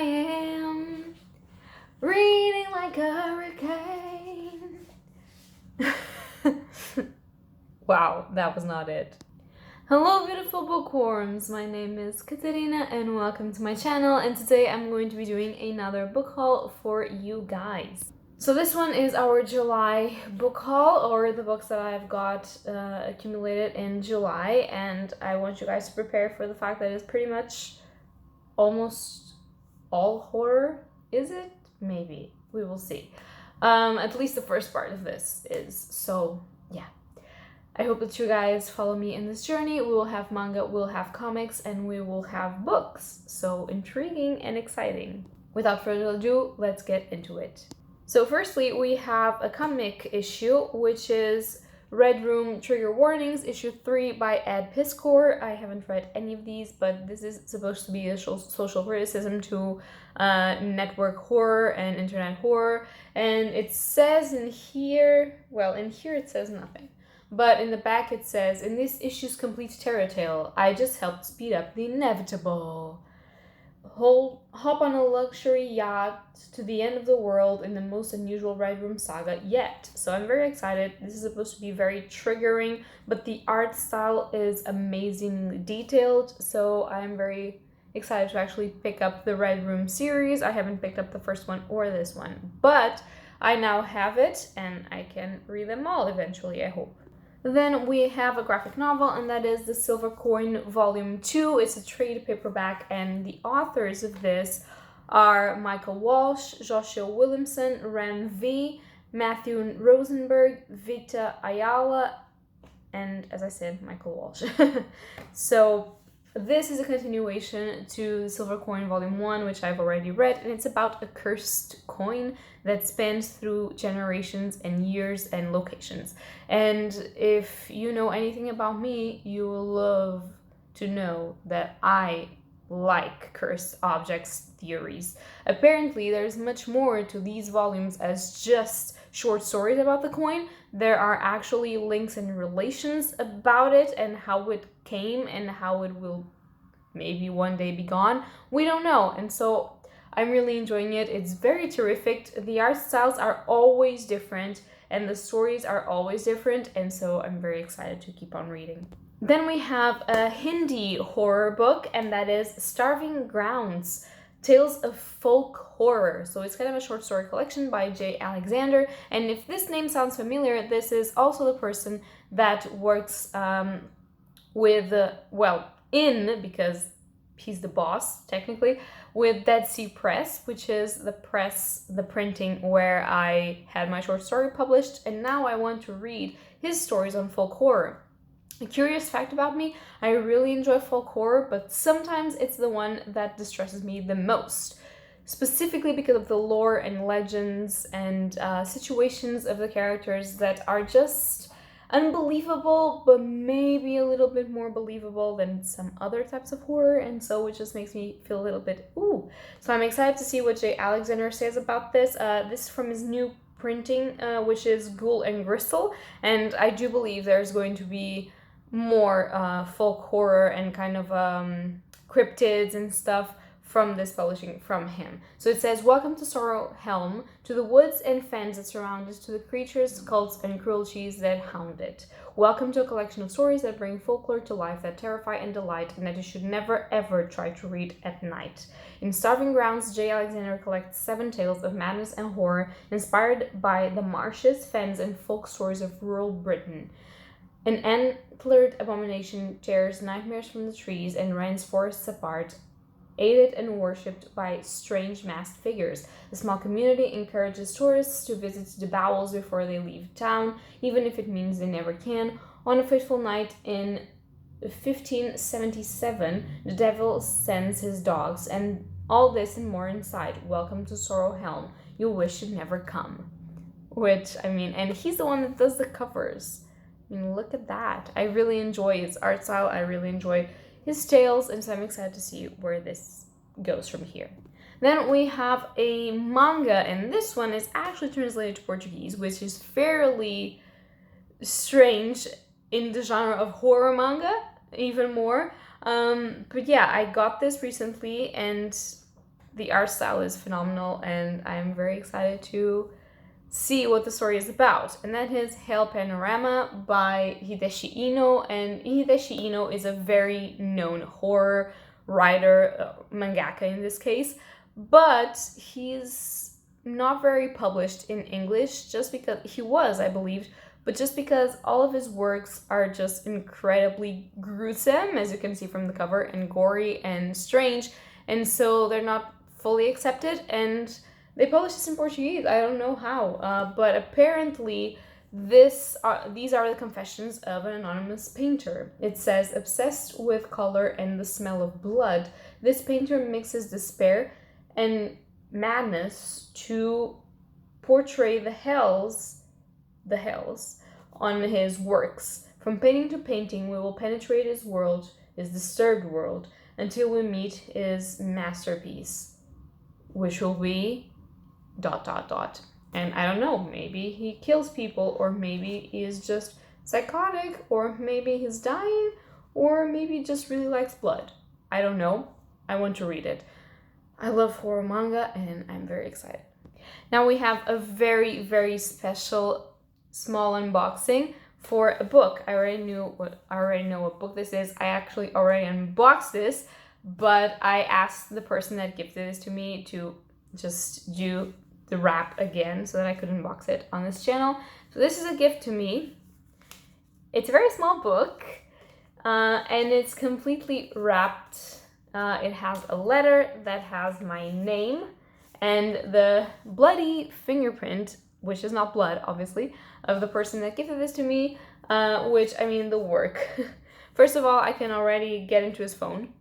am, reading like a hurricane. Wow, that was not it. Hello beautiful bookworms, my name is Katerina and welcome to my channel, and today I'm going to be doing another book haul for you guys. So this one is our July book haul, or the books that I've got accumulated in July, and I want you guys to prepare for the fact that it's pretty much almost all horror. Is it? Maybe. We will see. At least the first part of this is, so yeah. I hope that you guys follow me in this journey. We will have manga, we'll have comics, and we will have books. So intriguing and exciting. Without further ado, let's get into it. So firstly, we have a comic issue, which is Red Room Trigger Warnings, issue 3 by Ed Piskor. I haven't read any of these, but this is supposed to be a social criticism to network horror and internet horror. And it says in here, well, in here it says nothing. But in the back it says, in this issue's complete terror tale, I just helped speed up the inevitable. Hop on a luxury yacht to the end of the world in the most unusual Red Room saga yet. So I'm very excited. This is supposed to be very triggering, but the art style is amazingly detailed. So I'm very excited to actually pick up the Red Room series. I haven't picked up the first one or this one, but I now have it and I can read them all eventually, I hope. Then we have a graphic novel, and that is The Silver Coin Volume 2. It's a trade paperback, and the authors of this are Michael Walsh, Joshua Williamson, Ren V, Matthew Rosenberg, Vita Ayala, and, as I said, Michael Walsh. So this is a continuation to The Silver Coin Volume 1, which I've already read, and it's about a cursed coin that spans through generations and years and locations. And if you know anything about me, you will love to know that I like cursed objects theories. Apparently, there's much more to these volumes as just short stories about the coin. There are actually links and relations about it and how it came and how it will maybe one day be gone. We don't know. And so I'm really enjoying it. It's very terrific. The art styles are always different and the stories are always different, and so I'm very excited to keep on reading. Then we have a Hindi horror book, and that is Starving Grounds, Tales of Folk Horror. So it's kind of a short story collection by J. Alexander, and if this name sounds familiar, this is also the person that works because he's the boss, technically, with Dead Sea Press, which is the printing where I had my short story published, and now I want to read his stories on folk horror. A curious fact about me, I really enjoy folk horror, but sometimes it's the one that distresses me the most, specifically because of the lore and legends and situations of the characters that are just unbelievable, but maybe a little bit more believable than some other types of horror, and so it just makes me feel a little bit ooh. So I'm excited to see what J. Alexander says about this. This is from his new printing, which is Ghoul and Gristle, and I do believe there's going to be more folk horror and kind of cryptids and stuff from this publishing from him. So it says, welcome to Sorrow Helm, to the woods and fens that surround it, to the creatures, cults, and cruelties that hound it. Welcome to a collection of stories that bring folklore to life, that terrify and delight, and that you should never ever try to read at night. In Starving Grounds, J. Alexander collects 7 tales of madness and horror, inspired by the marshes, fens, and folk stories of rural Britain. An antlered abomination tears nightmares from the trees and rends forests apart, aided and worshipped by strange masked figures. The small community encourages tourists to visit the bowels before they leave town, even if it means they never can. On a fateful night in 1577, the devil sends his dogs, and all this and more inside. Welcome to Sorrow Helm. You wish you'd never come. Which, I mean, and he's the one that does the covers. I mean, look at that. I really enjoy his art style. I really enjoy his tales, and so I'm excited to see where this goes from here. Then we have a manga, and this one is actually translated to Portuguese, which is fairly strange in the genre of horror manga, even more. But yeah, I got this recently, and the art style is phenomenal, and I'm very excited to see what the story is about. And that is Hail Panorama by Hideshi Ino, and Hideshi Ino is a very known horror writer, mangaka in this case, but he's not very published in English, just because he was, I believe, but just because all of his works are just incredibly gruesome, as you can see from the cover, and gory and strange, and so they're not fully accepted, and they published this in Portuguese. I don't know how, but apparently these are the confessions of an anonymous painter. It says, obsessed with color and the smell of blood, this painter mixes despair and madness to portray the hells on his works. From painting to painting, we will penetrate his world, his disturbed world, until we meet his masterpiece, which will be ... And I don't know, maybe he kills people, or maybe he is just psychotic, or maybe he's dying, or maybe he just really likes blood. I don't know. I want to read it. I love horror manga, and I'm very excited. Now we have a very, very special small unboxing for a book. I already know what book this is. I actually already unboxed this, but I asked the person that gifted this to me to just do the wrap again so that I could unbox it on this channel. So this is a gift to me. It's a very small book, and it's completely wrapped. It has a letter that has my name and the bloody fingerprint, which is not blood, obviously, of the person that gifted this to me, which, I mean, the work. First of all, I can already get into his phone,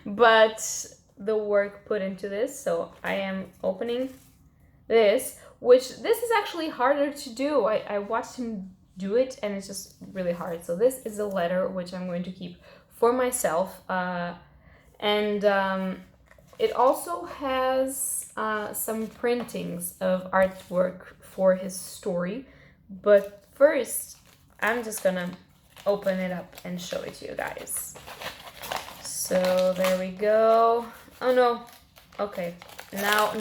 but the work put into this, so I am opening this, which this is actually harder to do. I watched him do it, and it's just really hard. So this is a letter which I'm going to keep for myself, and it also has some printings of artwork for his story, but first I'm just gonna open it up and show it to you guys. So there we go. Oh no. Okay. Now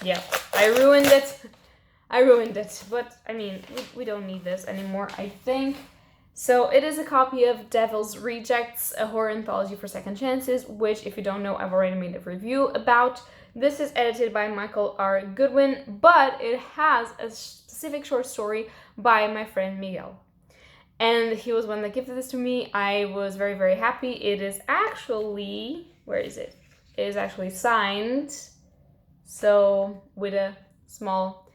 yeah, I ruined it. But I mean, we don't need this anymore, I think. So it is a copy of Devil's Rejects, a horror anthology for second chances, which, if you don't know, I've already made a review about. This is edited by Michael R. Goodwin, but it has a specific short story by my friend Miguel. And he was one that gifted this to me. I was very, very happy. It is actually... Where is it? It is actually signed. So, with a small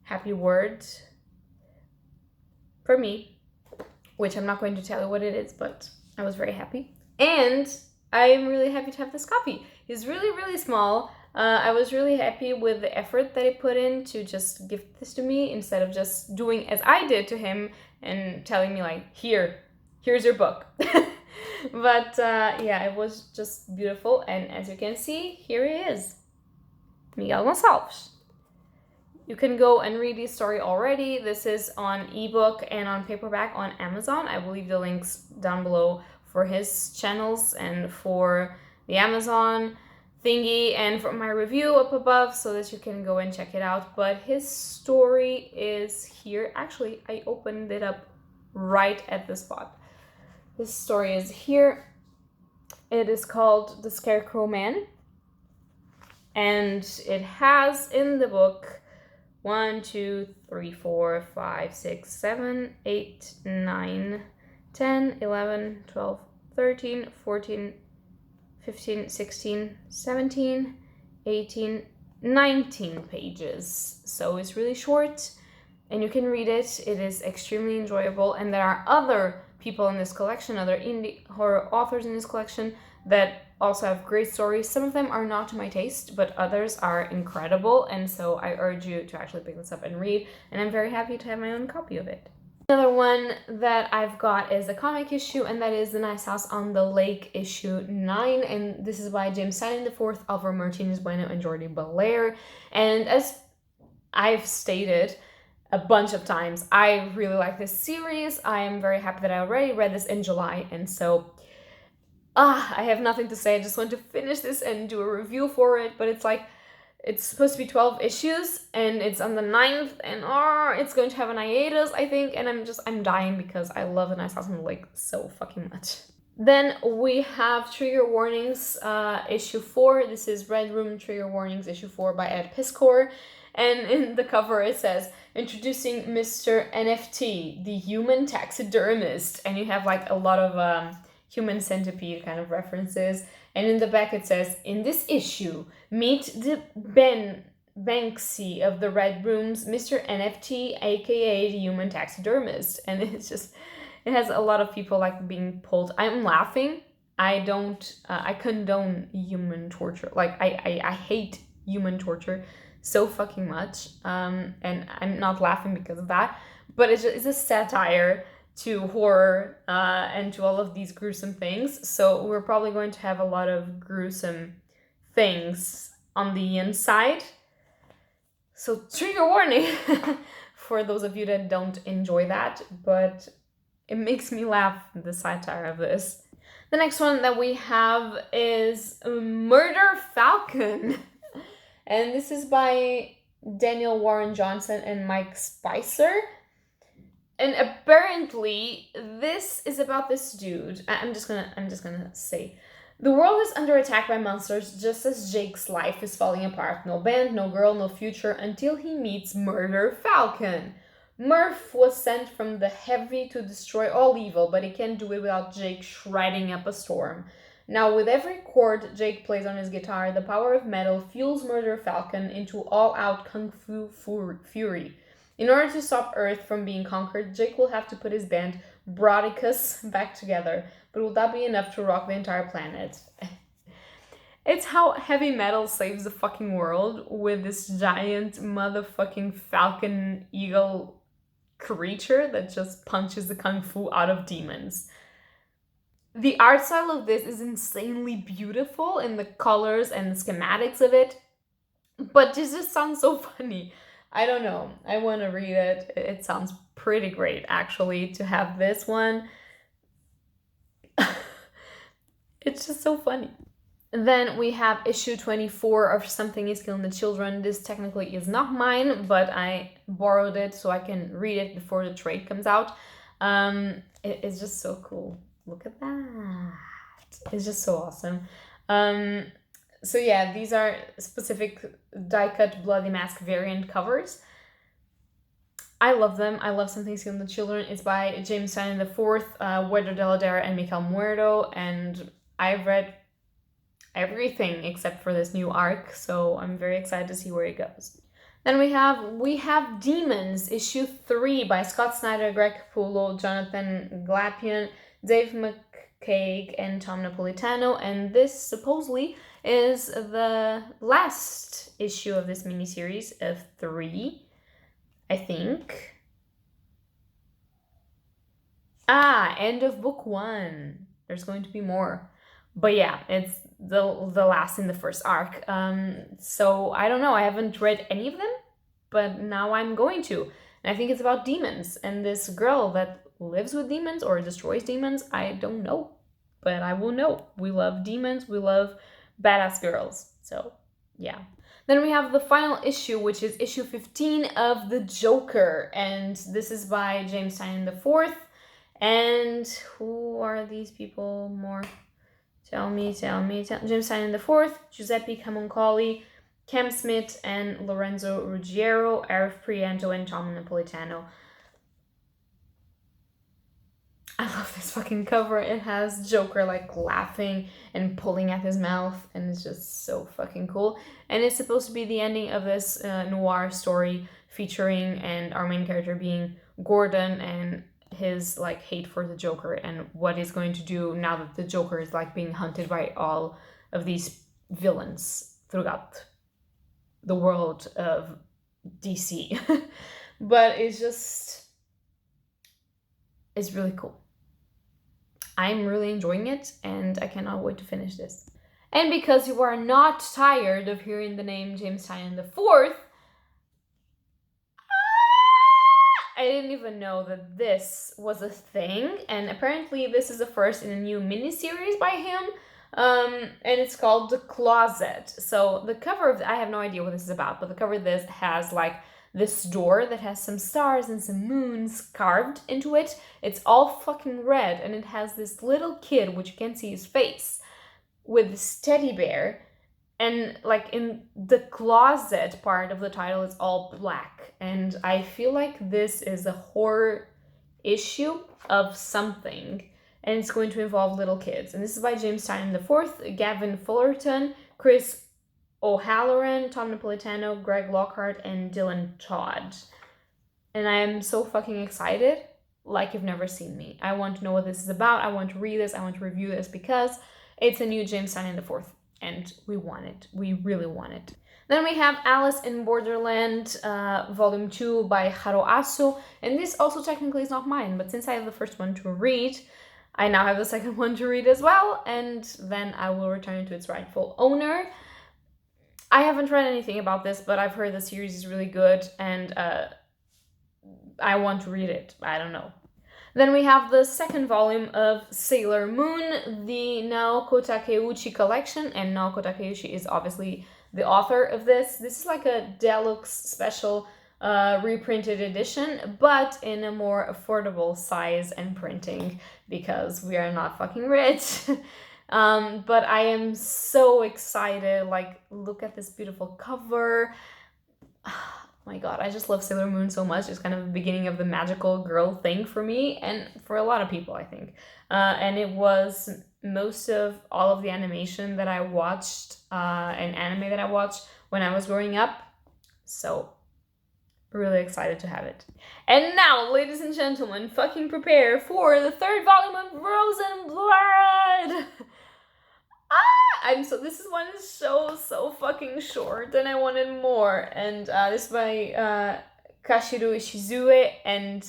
happy word for me, which I'm not going to tell you what it is, but I was very happy. And I'm really happy to have this copy. It's really, really small. I was really happy with the effort that he put in to just gift this to me, instead of just doing as I did to him and telling me like, here's your book. But yeah, it was just beautiful. And as you can see, here he is, Miguel Gonçalves. You can go and read his story already. This is on ebook and on paperback on Amazon. I will leave the links down below for his channels and for the Amazon thingy and for my review up above, so that you can go and check it out. But his story is here. Actually, I opened it up right at the spot. His story is here. It is called The Scarecrow Man, and it has in the book 1, 2, 3, 4, 5, 6, 7, 8, 9, 10, 11, 12, 13, 14, 15, 16, 17, 18, 19 pages. So it's really short and you can read it. It is extremely enjoyable, and there are other people in this collection, other indie horror authors in this collection that also have great stories. Some of them are not to my taste, but others are incredible, and so I urge you to actually pick this up and read, and I'm very happy to have my own copy of it. Another one that I've got is a comic issue, and that is The Nice House on the Lake issue 9, and this is by James Tynion IV, Alvaro Martinez Bueno, and Jordi Belair. And as I've stated a bunch of times, I really like this series. I am very happy that I already read this in July, and so I have nothing to say. I just want to finish this and do a review for it, but it's like, it's supposed to be 12 issues, and it's on the 9th, and it's going to have an hiatus, I think, and I'm dying because I love an assassin like so fucking much. Then we have Trigger Warnings, issue 4. This is Red Room Trigger Warnings, issue 4 by Ed Piskor. And in the cover it says, introducing Mr. NFT, the human taxidermist. And you have like a lot of human centipede kind of references. And in the back it says, in this issue, meet the Banksy of the Red Rooms, Mr. NFT, aka the human taxidermist. And it's just, it has a lot of people like being pulled. I'm laughing. I condone human torture. Like I hate human torture so fucking much. And I'm not laughing because of that. But it's a satire to horror and to all of these gruesome things. So we're probably going to have a lot of gruesome things on the inside. So trigger warning for those of you that don't enjoy that, but it makes me laugh, the satire of this. The next one that we have is Murder Falcon. And this is by Daniel Warren Johnson and Mike Spicer. And apparently this is about this dude. I'm just gonna say, the world is under attack by monsters just as Jake's life is falling apart. No band, no girl, no future until he meets Murder Falcon. Murph was sent from the heavy to destroy all evil, but he can't do it without Jake shredding up a storm. Now, with every chord Jake plays on his guitar, the power of metal fuels Murder Falcon into all-out kung fu fury. In order to stop Earth from being conquered, Jake will have to put his band Broadicus back together. But will that be enough to rock the entire planet? It's how heavy metal saves the fucking world with this giant motherfucking falcon eagle creature that just punches the kung fu out of demons. The art style of this is insanely beautiful in the colors and the schematics of it, but this just sounds so funny. I don't know. I want to read it. It sounds pretty great, actually, to have this one. It's just so funny. Then we have issue 24 of Something is Killing the Children. This technically is not mine, but I borrowed it so I can read it before the trade comes out. It's just so cool. Look at that. It's just so awesome. So yeah, these are specific die-cut Bloody Mask variant covers. I love them. I love Something is Killing the Children. It's by James Tynion IV, Wedder Deladera, and Miguel Muerto, and I've read everything except for this new arc, so I'm very excited to see where it goes. Then we have Demons, issue 3 by Scott Snyder, Greg Capullo, Jonathan Glapion, Dave McCaig, and Tom Napolitano, and this supposedly is the last issue of this miniseries of 3, I think. End of book 1. There's going to be more. But yeah, it's the last in the first arc. So I don't know. I haven't read any of them, but now I'm going to. And I think it's about demons and this girl that lives with demons or destroys demons. I don't know, but I will know. We love demons. We love badass girls. So yeah. Then we have the final issue, which is issue 15 of The Joker. And this is by James Tynion IV. And who are these people more? Tell me. James Tynion IV, Giuseppe Camuncoli, Cam Smith, and Lorenzo Ruggiero, Arif Prianto, and Tom Napolitano. I love this fucking cover. It has Joker like laughing and pulling at his mouth, and it's just so fucking cool. And it's supposed to be the ending of this noir story featuring and our main character being Gordon and his like hate for the Joker and what he's going to do now that the Joker is like being hunted by all of these villains throughout the world of DC. But it's really cool. I'm really enjoying it and I cannot wait to finish this. And because you are not tired of hearing the name James Tynion IV, I didn't even know that this was a thing, and apparently this is the first in a new miniseries by him, and it's called The Closet. So the cover of I have no idea what this is about, but the cover of this has like this door that has some stars and some moons carved into it. It's all fucking red, and it has this little kid, which you can't see his face, with this teddy bear. And like in the closet part of the title, it's all black. And I feel like this is a horror issue of something. And it's going to involve little kids. And this is by James Tynion IV, Gavin Fullerton, Chris O'Halloran, Tom Napolitano, Greg Lockhart, and Dylan Todd. And I am so fucking excited, like you've never seen me. I want to know what this is about. I want to read this. I want to review this because it's a new James Tynion IV. And we want it. We really want it. Then we have Alice in Borderland, Volume 2 by Haro Asu. And this also technically is not mine, but since I have the first one to read, I now have the second one to read as well, and then I will return it to its rightful owner. I haven't read anything about this, but I've heard the series is really good, and I want to read it. I don't know. Then we have the second volume of Sailor Moon, the Naoko Takeuchi collection, and Naoko Takeuchi is obviously the author of this. This is like a deluxe special reprinted edition, but in a more affordable size and printing because we are not fucking rich. But I am so excited. Like, look at this beautiful cover. My god, I just love Sailor Moon so much. It's kind of the beginning of the magical girl thing for me and for a lot of people, I think. And it was most of all of the animation that I watched and anime that I watched when I was growing up. So, really excited to have it. And now, ladies and gentlemen, fucking prepare for the third volume of Rosen Blood! This one is so fucking short and I wanted more. And this is by Kashiru Ishizue, and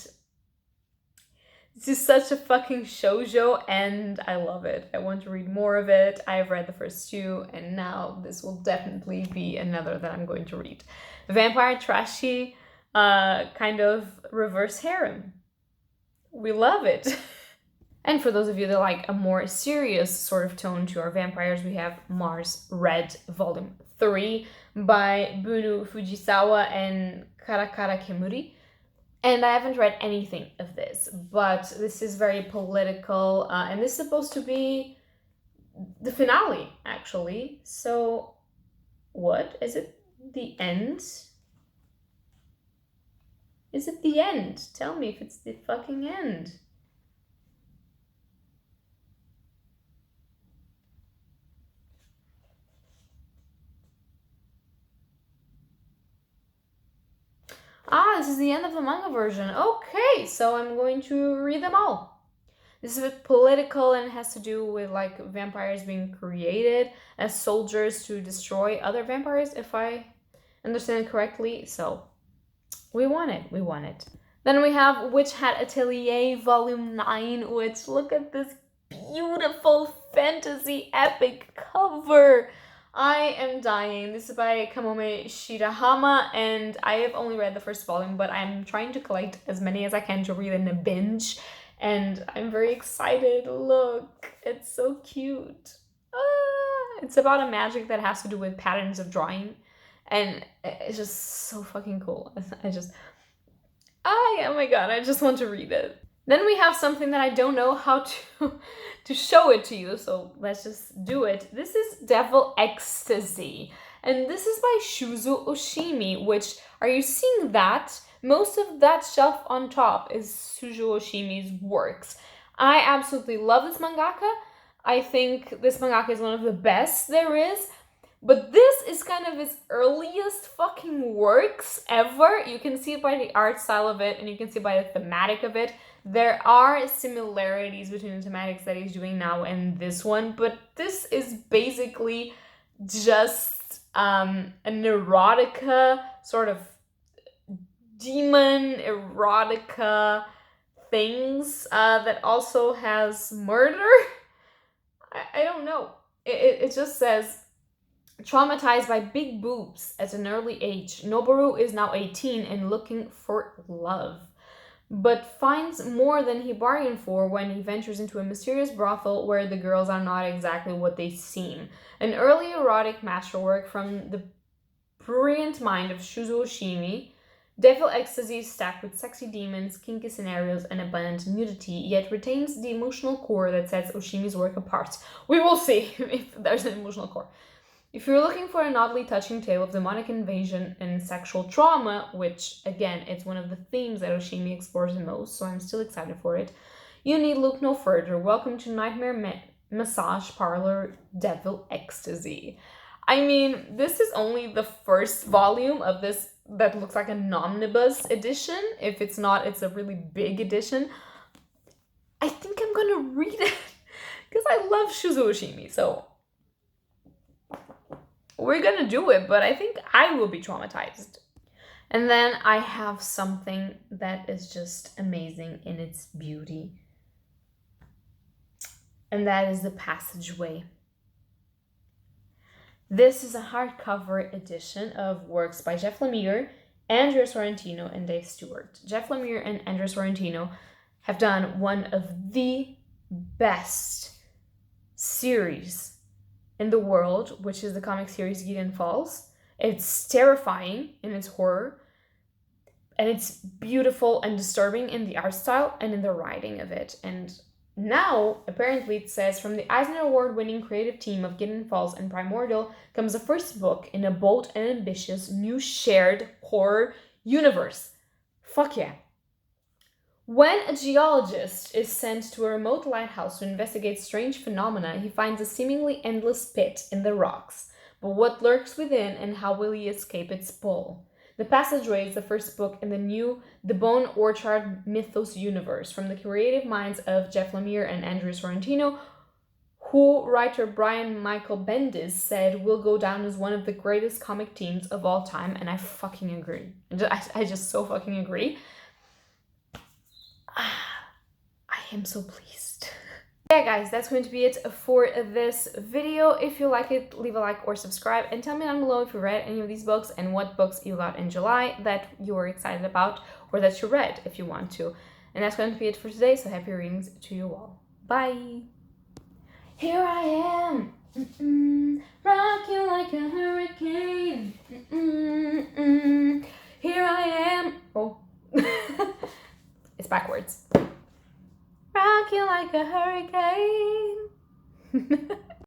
this is such a fucking shoujo and I love it. I want to read more of it. I've read the first two and now this will definitely be another that I'm going to read. Vampire trashy, kind of reverse harem. We love it. And for those of you that like a more serious sort of tone to our vampires, we have Mars Red Volume 3 by Bunu Fujisawa and Karakara Kemuri. And I haven't read anything of this, but this is very political, and this is supposed to be the finale, actually. So, what? Is it the end? Is it the end? Tell me if it's the fucking end. This is the end of the manga version. Okay, so I'm going to read them all. This is a bit political and has to do with like vampires being created as soldiers to destroy other vampires, if I understand it correctly. So we want it. We want it. Then we have Witch Hat Atelier Volume 9, which look at this beautiful fantasy epic cover. I am dying. This is by Kamome Shirahama, and I have only read the first volume, but I'm trying to collect as many as I can to read in a binge, and I'm very excited. Look, it's so cute. It's about a magic that has to do with patterns of drawing, and it's just so fucking cool. Oh my god, I just want to read it. Then we have something that I don't know how to show it to you, so let's just do it. This is Devil Ecstasy, and this is by Shuzo Oshimi, which, are you seeing that? Most of that shelf on top is Shuzo Oshimi's works. I absolutely love this mangaka. I think this mangaka is one of the best there is, but this is kind of his earliest fucking works ever. You can see it by the art style of it, and you can see by the thematic of it. There are similarities between the thematics that he's doing now and this one, but this is basically just an erotica, sort of demon erotica things that also has murder. I don't know. It just says, traumatized by big boobs at an early age, Noboru is now 18 and looking for love. but finds more than he bargained for when he ventures into a mysterious brothel where the girls are not exactly what they seem. An early erotic masterwork from the brilliant mind of Shuzo Oshimi, Devil Ecstasy is stacked with sexy demons, kinky scenarios, and abundant nudity, yet retains the emotional core that sets Oshimi's work apart. We will see if there's an emotional core. If you're looking for an oddly touching tale of demonic invasion and sexual trauma, which, again, it's one of the themes that Oshimi explores the most, so I'm still excited for it, you need look no further. Welcome to Nightmare Massage Parlor Devil Ecstasy. I mean, this is only the first volume of this that looks like an omnibus edition. If it's not, it's a really big edition. I think I'm gonna read it because I love Shuzo Oshimi, so we're gonna do it, but I think I will be traumatized. And then I have something that is just amazing in its beauty, and that is the Passageway. This is a hardcover edition of works by Jeff Lemire, Andrea Sorrentino, and Dave Stewart. Jeff Lemire and Andrea Sorrentino have done one of the best series in the world, which is the comic series Gideon Falls. It's terrifying in its horror, and it's beautiful and disturbing in the art style and in the writing of it. And now, apparently, it says, from the Eisner Award-winning creative team of Gideon Falls and Primordial comes the first book in a bold and ambitious new shared horror universe. Fuck yeah. When a geologist is sent to a remote lighthouse to investigate strange phenomena, he finds a seemingly endless pit in the rocks. But what lurks within, and how will he escape its pull? The Passageway is the first book in the new The Bone Orchard Mythos universe from the creative minds of Jeff Lemire and Andrea Sorrentino, who writer Brian Michael Bendis said will go down as one of the greatest comic teams of all time, and I fucking agree. I just so fucking agree. I am so pleased. Yeah guys, that's going to be it for this video. If you like it, leave a like or subscribe, and tell me down below if you read any of these books and what books you got in July that you were excited about or that you read if you want to. And that's going to be it for today, so happy readings to you all. Bye! Here I am, rocking like a hurricane.